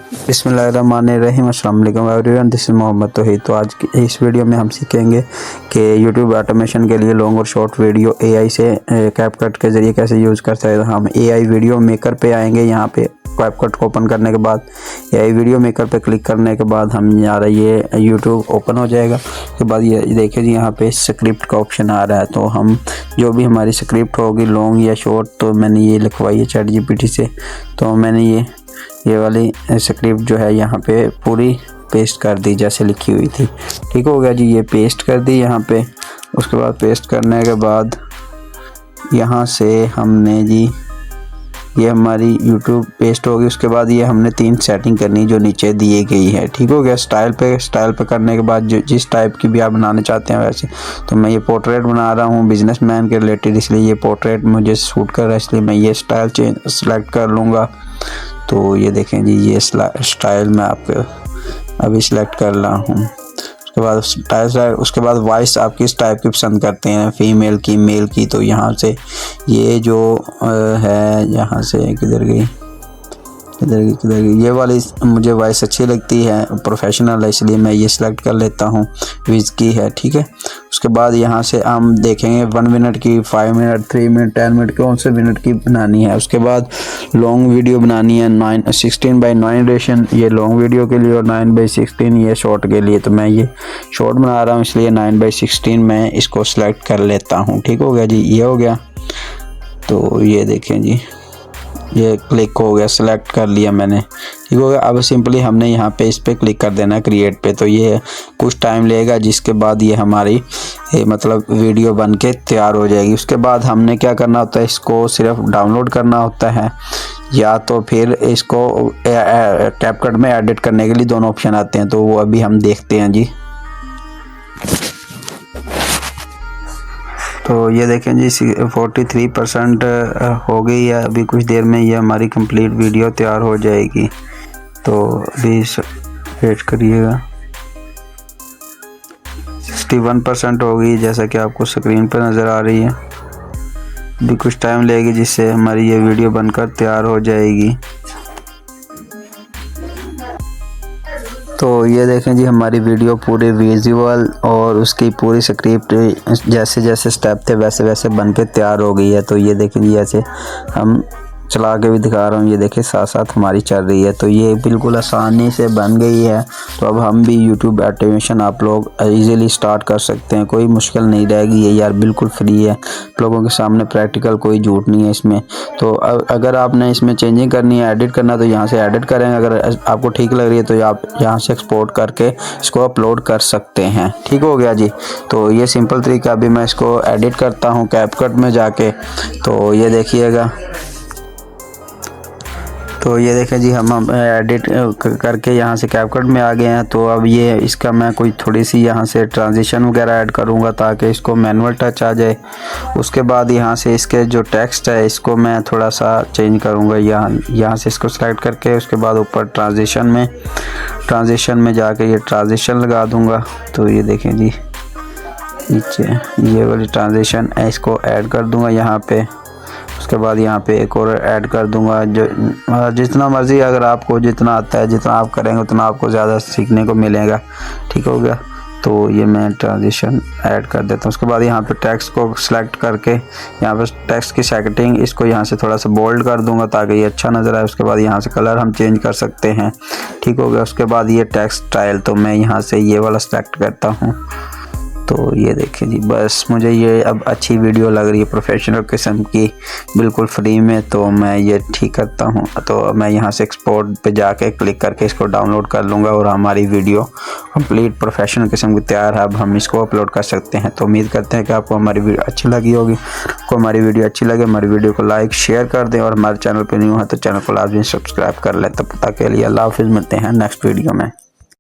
बिस्मिल्लाहिर्रहमानिर्रहीम, अस्सलाम वालेकुम एवरीवन, दिस इज़ मोहम्मद तौहीद। तो आज की इस वीडियो में हम सीखेंगे कि यूट्यूब ऑटोमेशन के लिए लॉन्ग और शॉर्ट वीडियो एआई से कैपकट के ज़रिए कैसे यूज़ कर सकते हैं। हम एआई वीडियो मेकर पे आएंगे। यहाँ पे कैपकट को ओपन करने के बाद एआई वीडियो मेकर पे क्लिक करने के बाद हम यार ये यूट्यूब ओपन हो जाएगा। उसके बाद ये देखिए जी, यहाँ पे स्क्रिप्ट का ऑप्शन आ रहा है। तो हम जो भी हमारी स्क्रिप्ट होगी लॉन्ग या शॉर्ट, तो मैंने ये लिखवाई है चैट जीपीटी से। तो मैंने ये वाली स्क्रिप्ट जो है यहाँ पे पूरी पेस्ट कर दी जैसे लिखी हुई थी। ठीक हो गया जी, ये पेस्ट कर दी यहाँ पे। उसके बाद पेस्ट करने के बाद यहाँ से हमने जी ये हमारी YouTube पेस्ट होगी। उसके बाद ये हमने 3 सेटिंग करनी जो नीचे दिए गई है। ठीक हो गया। स्टाइल पे करने के बाद जो जिस टाइप की भी आप बनाना चाहते हैं वैसे। तो मैं ये पोर्ट्रेट बना रहा हूँ बिजनेसमैन के रिलेटेड, इसलिए ये पोर्ट्रेट मुझे सूट कर रहा है, इसलिए मैं ये स्टाइल सेलेक्ट कर लूँगा। तो ये देखें जी, ये स्टाइल मैं आपको अभी सिलेक्ट कर रहा हूँ। उसके बाद स्टाइल, उसके बाद वॉइस आप किस टाइप की पसंद करते हैं, फीमेल की, मेल की। तो यहाँ से ये जो है, यहाँ से किधर गई, ये वाली मुझे वॉइस अच्छी लगती है, प्रोफेशनल है, इसलिए मैं ये सिलेक्ट कर लेता हूँ। विज की है, ठीक है। उसके बाद यहाँ से हम देखेंगे 1 मिनट की, 5 मिनट, 3 मिनट, 10 मिनट, कौन से मिनट की बनानी है। उसके बाद लॉन्ग वीडियो बनानी है 16:9 रेशन, ये लॉन्ग वीडियो के लिए, और 9:16 ये शॉर्ट के लिए। तो मैं ये शॉर्ट बना रहा हूँ, इसलिए 9:16 मैं इसको सिलेक्ट कर लेता हूँ। ठीक हो गया जी, ये हो गया। तो ये देखें जी, ये क्लिक हो गया, सिलेक्ट कर लिया मैंने। ठीक हो गया। अब सिंपली हमने यहाँ पे इस पे क्लिक कर देना है क्रिएट पे। तो ये कुछ टाइम लेगा, जिसके बाद ये हमारी मतलब वीडियो बन के तैयार हो जाएगी। उसके बाद हमने क्या करना होता है, इसको सिर्फ डाउनलोड करना होता है, या तो फिर इसको कैपकट में एडिट करने के लिए दोनों ऑप्शन आते हैं। तो वो अभी हम देखते हैं जी। तो ये देखें जी, 43% हो गई है। अभी कुछ देर में ये हमारी कंप्लीट वीडियो तैयार हो जाएगी। तो अभी वेट करिएगा। 61% हो गई, जैसा कि आपको स्क्रीन पर नज़र आ रही है। अभी कुछ टाइम लगेगी, जिससे हमारी ये वीडियो बनकर तैयार हो जाएगी। तो ये देखें जी, हमारी वीडियो पूरी विजुअल और उसकी पूरी स्क्रिप्ट जैसे जैसे स्टेप थे वैसे वैसे बन के तैयार हो गई है। तो ये देखें जी, ऐसे हम चला के भी दिखा रहा हूँ, ये देखें साथ साथ हमारी चल रही है। तो ये बिल्कुल आसानी से बन गई है। तो अब हम भी YouTube ऑटोमेशन आप लोग इजीली स्टार्ट कर सकते हैं, कोई मुश्किल नहीं रहेगी। ये यार बिल्कुल फ्री है, लोगों के सामने प्रैक्टिकल, कोई झूठ नहीं है इसमें। तो अगर आपने इसमें चेंजिंग करनी है, एडिट करना, तो यहाँ से एडिट करें। अगर आपको ठीक लग रही है तो आप यहाँ से एक्सपोर्ट करके इसको अपलोड कर सकते हैं। ठीक हो गया जी। तो ये सिंपल तरीका। अभी मैं इसको एडिट करता हूँ कैपकट में जाके। तो ये देखिएगा, तो ये देखें जी, हम एडिट करके यहाँ से कैपकट में आ गए हैं। तो अब ये इसका मैं कोई थोड़ी सी यहाँ से ट्रांजिशन वगैरह ऐड करूँगा ताकि इसको मैनुअल टच आ जाए। उसके बाद यहाँ से इसके जो टेक्स्ट है इसको मैं थोड़ा सा चेंज करूँगा। यहाँ से इसको सेलेक्ट करके उसके बाद ऊपर ट्रांजिशन में जाके ये ट्रांजिशन लगा दूँगा। तो ये देखें जी, नीचे ये वाली ट्रांजिशन है, इसको ऐड कर दूँगा यहाँ पे। उसके बाद यहाँ पे एक और ऐड कर दूंगा, जो जितना मर्ज़ी, अगर आपको जितना आता है, जितना आप करेंगे उतना आपको ज़्यादा सीखने को मिलेगा। ठीक हो गया। तो ये मैं ट्रांजिशन ऐड कर देता हूँ। उसके बाद यहाँ पे टेक्स्ट को सिलेक्ट करके यहाँ पे टेक्स्ट की सेटिंग, इसको यहाँ से थोड़ा सा बोल्ड कर दूंगा ताकि ये अच्छा नज़र आए। उसके बाद यहाँ से कलर हम चेंज कर सकते हैं। ठीक हो गया। उसके बाद ये टेक्स्ट स्टाइल, तो मैं यहाँ से ये वाला सेलेक्ट करता हूँ। तो ये देखें जी, बस मुझे ये अब अच्छी वीडियो लग रही है, प्रोफेशनल किस्म की, बिल्कुल फ्री में। तो मैं ये ठीक करता हूँ। तो मैं यहाँ से एक्सपोर्ट पे जाके क्लिक करके इसको डाउनलोड कर लूँगा और हमारी वीडियो कंप्लीट प्रोफेशनल किस्म की तैयार है। अब हम इसको अपलोड कर सकते हैं। तो उम्मीद करते हैं कि आपको हमारी वीडियो अच्छी लगी होगी। आपको हमारी वीडियो अच्छी लगे, हमारी वीडियो को लाइक शेयर कर दें, और हमारे चैनल पर न्यू है तो चैनल को लाजमी सब्सक्राइब कर लें। तब तक के लिए अल्लाह हाफिज़, मिलते हैं नेक्स्ट वीडियो में।